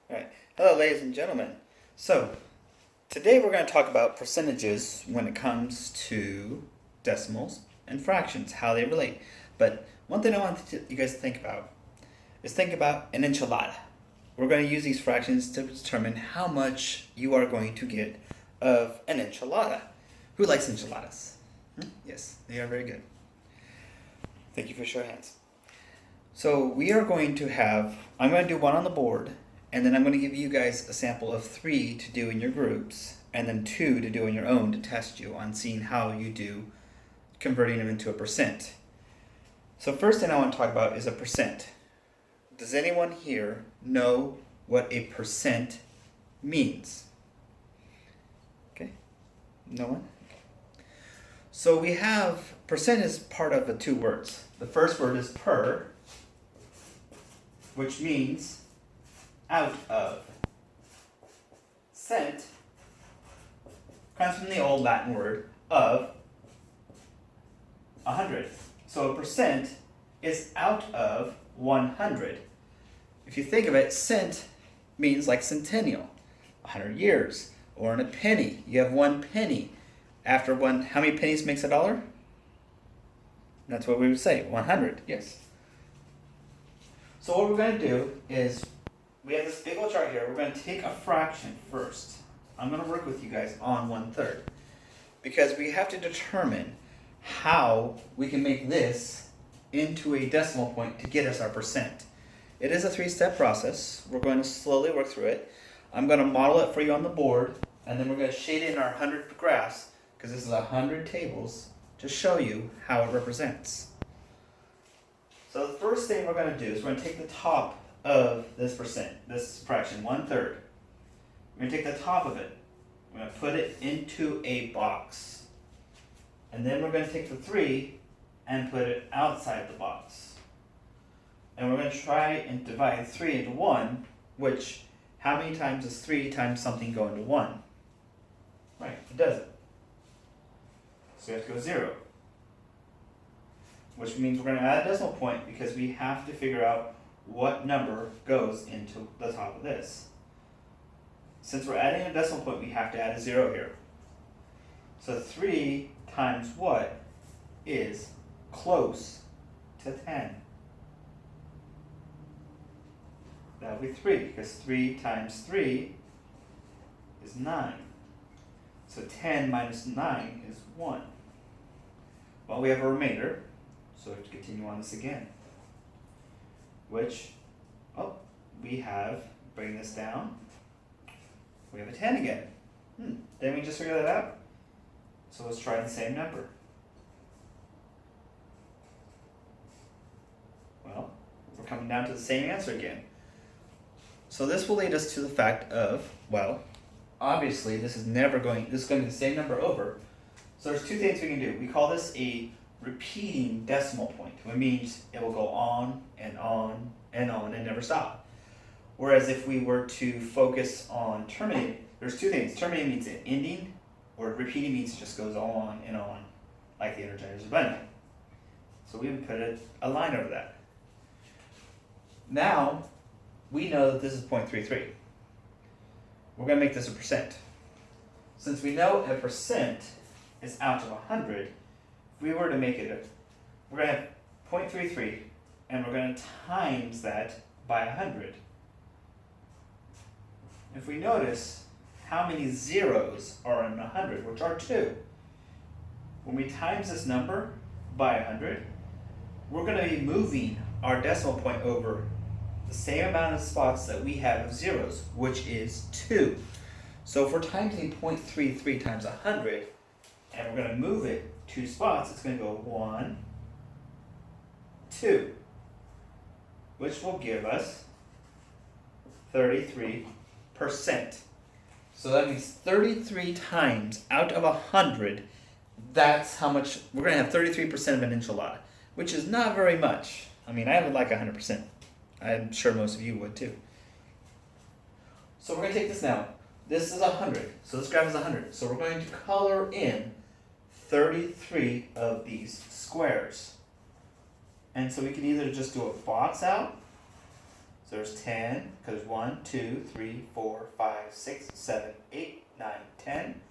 All right. Hello, ladies and gentlemen. So, today we're going to talk about percentages when it comes to decimals and fractions, how they relate. But one thing I want you guys to think about is think about an enchilada. We're going to use these fractions to determine how much you are going to get of an enchilada. Who likes enchiladas? Yes, they are very good. Thank you for showing hands. So we are going to have, I'm going to do one on the board, and then I'm going to give you guys a sample of 3 to do in your groups, and then 2 to do on your own to test you on seeing how you do converting them into a percent. So first thing I want to talk about is a percent. Does anyone here know what a percent means? Okay, no one? So we have, percent is part of the 2 words. The first word is per, which means out of. Cent comes from the old Latin word of 100. So a percent is out of 100. If you think of it, cent means like centennial, 100 years, or in a penny. You have 1 penny. After one, how many pennies makes a dollar? That's what we would say, 100, yes. So what we're going to do is, we have this big old chart here. We're going to take a fraction first. I'm going to work with you guys on 1/3. Because we have to determine how we can make this into a decimal point to get us our percent. It is a 3-step process. We're going to slowly work through it. I'm going to model it for you on the board, and then we're going to shade in our 100 graphs, because this is 100 tables, to show you how it represents. So the first thing we're going to do is we're going to take the top of this percent, this fraction, 1/3. We're going to take the top of it. We're going to put it into a box. And then we're going to take the 3 and put it outside the box. And we're going to try and divide 3 into 1, which, how many times does 3 times something go into 1? Right, it doesn't. So we have to go 0. Which means we're going to add a decimal point because we have to figure out what number goes into the top of this. Since we're adding a decimal point, we have to add a 0 here. So 3 times what is close to 10? That would be 3, because 3 times 3 is 9. So 10 minus 9 is 1. Well, we have a remainder. So we have to continue on this again, which, we have, bring this down, we have a 10 again. Didn't we just figure that out? So let's try the same number. Well, we're coming down to the same answer again. So this will lead us to the fact of, well, obviously this is going to be the same number over. So there's 2 things we can do. We call this a repeating decimal point, which means it will go on and on and on and never stop. Whereas if we were to focus on terminating, there's 2 things. Terminating means an ending, or repeating means it just goes on and on, like the Energizer Bunny. So we would put a line over that. Now, we know that this is 0.33. We're going to make this a percent. Since we know a percent is out of 100, if we were to make it, we're going to have 0.33, and we're going to times that by 100. If we notice how many zeros are in 100, which are 2, when we times this number by 100, we're going to be moving our decimal point over the same amount of spots that we have of zeros, which is 2. So if we're timesing 0.33 times 100, and we're going to move it 2 spots, it's going to go 1, 2, which will give us 33%. So that means 33 times out of 100, that's how much, we're going to have 33% of an enchilada, which is not very much. I mean, I would like 100%. I'm sure most of you would too. So we're going to take this now. This is 100, so this graph is 100. So we're going to color in 33 of these squares. And so we can either just do a box out, there's 10, because 1, 2, 3, 4, 5, 6, 7, 8, 9, 10.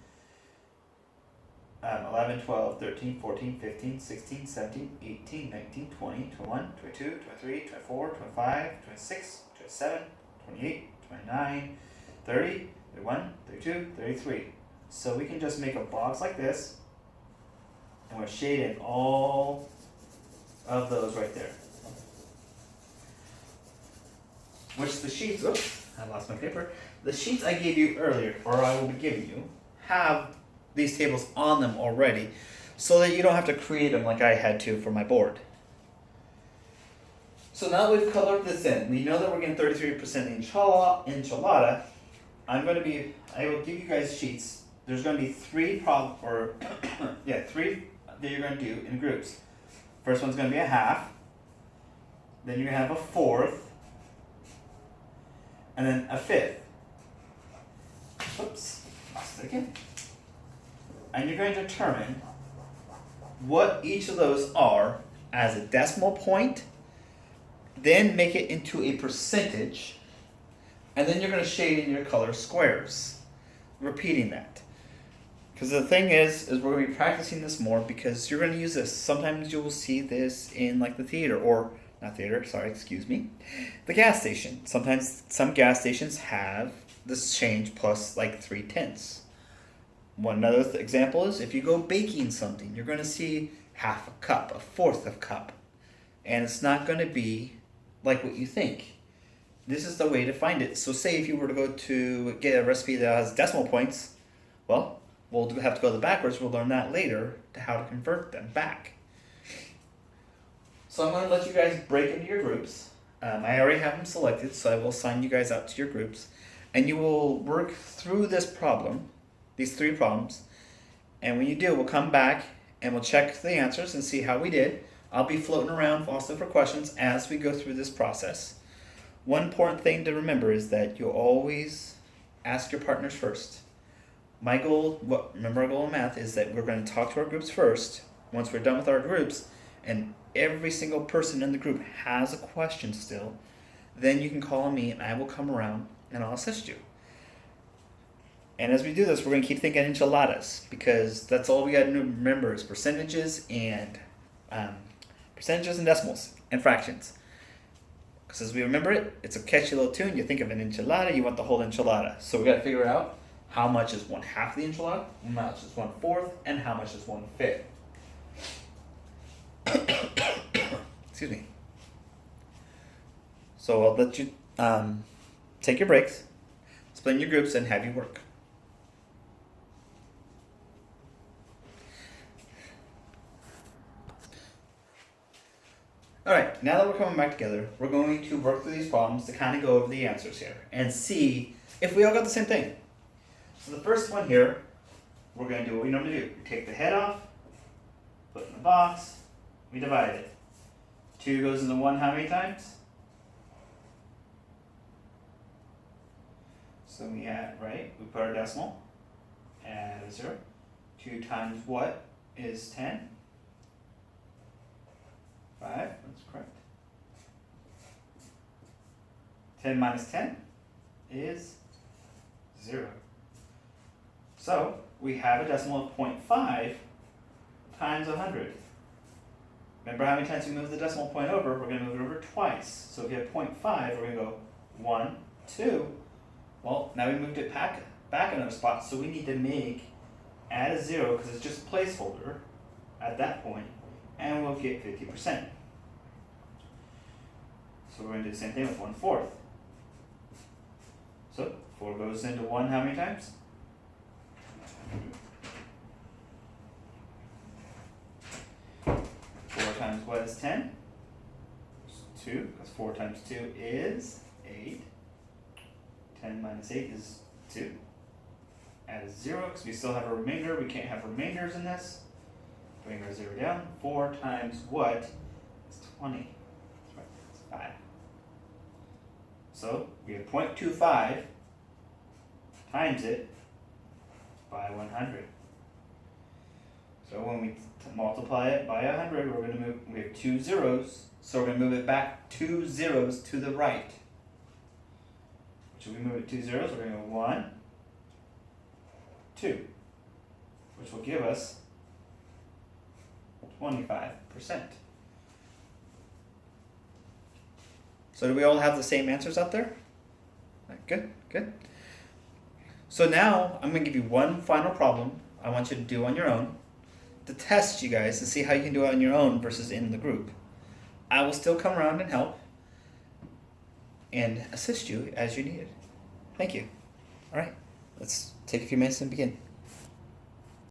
11, 12, 13, 14, 15, 16, 17, 18, 19, 20, 21, 22, 23, 24, 25, 26, 27, 28, 29, 30, 31, 32, 33. So we can just make a box like this, and we're shading all of those right there. Which the sheets, oops, I lost my paper. The sheets I gave you earlier, or I will be giving you, have these tables on them already, so that you don't have to create them like I had to for my board. So now that we've colored this in, we know that we're getting 33% enchilada. I will give you guys sheets. There's going to be three three that you're going to do in groups. First one's going to be a half, then you're going to have a fourth, and then a fifth. Oops, lost it again. And you're going to determine what each of those are as a decimal point, then make it into a percentage, and then you're going to shade in your color squares, repeating that. Because the thing is we're going to be practicing this more, because you're going to use this. Sometimes you will see this in like the theater, or not theater, sorry, excuse me, the gas station. Sometimes some gas stations have this change plus like 3/10. One other example is if you go baking something, you're going to see half a cup, a fourth of a cup. And it's not going to be like what you think. This is the way to find it. So say if you were to go to get a recipe that has decimal points, well, we'll have to go backwards. We'll learn that later to how to convert them back. So I'm going to let you guys break into your groups. I already have them selected, so I will assign you guys out to your groups. And you will work through this problem, these three problems, and when you do, we'll come back and we'll check the answers and see how we did. I'll be floating around also for questions as we go through this process. One important thing to remember is that you'll always ask your partners first. My goal, remember our goal in math, is that we're going to talk to our groups first. Once we're done with our groups, and every single person in the group has a question still, then you can call on me and I will come around and I'll assist you. And as we do this, we're going to keep thinking enchiladas, because that's all we got to remember is percentages and decimals and fractions. Because as we remember it, it's a catchy little tune. You think of an enchilada, you want the whole enchilada. So we got to figure out how much is 1/2 the enchilada, how much is 1/4, and how much is 1/5. Excuse me. So I'll let you take your breaks, split in your groups, and have you work. Alright, now that we're coming back together, we're going to work through these problems to kind of go over the answers here and see if we all got the same thing. So the first one here, we're going to do what we normally do. We take the head off, put it in the box, we divide it. 2 goes into 1 how many times? So we add, right, we put our decimal, add a 0. 2 times what is 10? 5, that's correct. 10 minus 10 is 0. So we have a decimal of 0.5 times 100. Remember how many times we move the decimal point over? We're going to move it over twice. So if you have 0.5, we're going to go 1, 2. Well, now we moved it back another spot, so we need to add a 0 because it's just a placeholder at that point, and we'll get 50%. So we're going to do the same thing with 1/4. So 4 goes into 1 how many times? 4 times what is 10? 2, because 4 times 2 is 8. 10 minus 8 is 2. Add a 0 because we still have a remainder. We can't have remainders in this. Bring our 0 down. 4 times what is 20? That's right, it's 5. So we have 0.25 times it by 100. So when we multiply it by 100, we have 2 zeros. So we're going to move it back 2 zeros to the right. Should we move it 2 zeros? We're going to go 1, 2, which will give us 25%. So do we all have the same answers out there? Right, good, good. So now I'm going to give you one final problem I want you to do on your own to test you guys to see how you can do it on your own versus in the group. I will still come around and help and assist you as you need it. Thank you. All right, let's take a few minutes and begin.